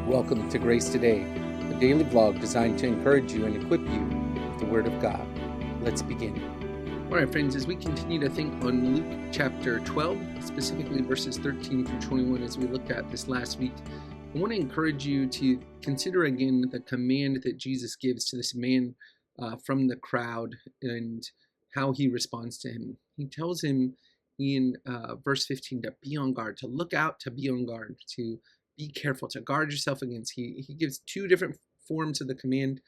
Welcome to Grace Today, a daily vlog designed to encourage you and equip you with the Word of God. Let's begin. All right, friends, as we continue to think on Luke chapter 12, specifically verses 13 through 21, as we looked at this last week, I want to encourage you to consider again the command that Jesus gives to this man from the crowd and how he responds to him. He tells him in verse 15 to be on guard, to look out, to be on guard, to be careful, to guard yourself against. He gives two different forms of the command.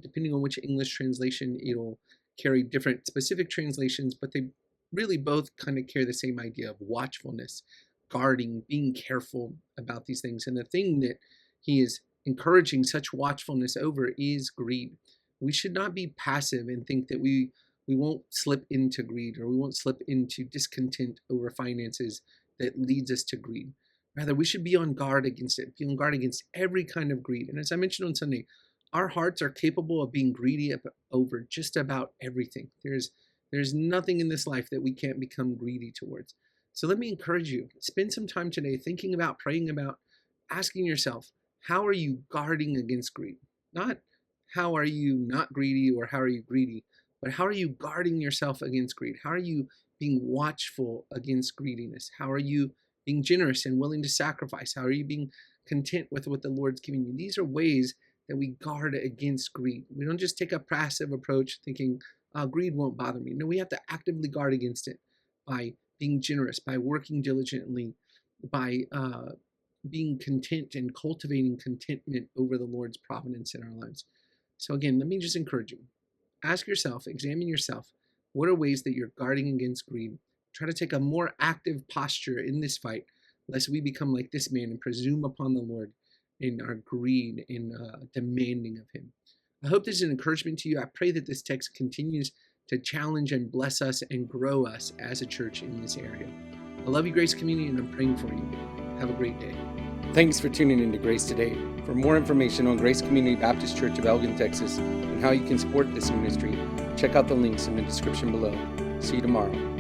Depending on which English translation, it'll carry different specific translations, but they really both kind of carry the same idea of watchfulness, guarding, being careful about these things. And the thing that he is encouraging such watchfulness over is greed. We should not be passive and think that we won't slip into greed, or we won't slip into discontent over finances that leads us to greed. Rather, we should be on guard against it, be on guard against every kind of greed. And as I mentioned on Sunday, our hearts are capable of being greedy over just about everything. There's nothing in this life that we can't become greedy towards. So let me encourage you, spend some time today thinking about, praying about, asking yourself, how are you guarding against greed? Not how are you not greedy or how are you greedy, but how are you guarding yourself against greed? How are you being watchful against greediness? How are you being generous and willing to sacrifice? How are you being content with what the Lord's giving you? These are ways that we guard against greed. We don't just take a passive approach thinking, greed won't bother me. No, we have to actively guard against it by being generous, by working diligently, by being content and cultivating contentment over the Lord's providence in our lives. So again, let me just encourage you. Ask yourself, examine yourself. What are ways that you're guarding against greed? Try to take a more active posture in this fight, lest we become like this man and presume upon the Lord in our greed and demanding of him. I hope this is an encouragement to you. I pray that this text continues to challenge and bless us and grow us as a church in this area. I love you, Grace Community, and I'm praying for you. Have a great day. Thanks for tuning in to Grace Today. For more information on Grace Community Baptist Church of Elgin, Texas, and how you can support this ministry, check out the links in the description below. See you tomorrow.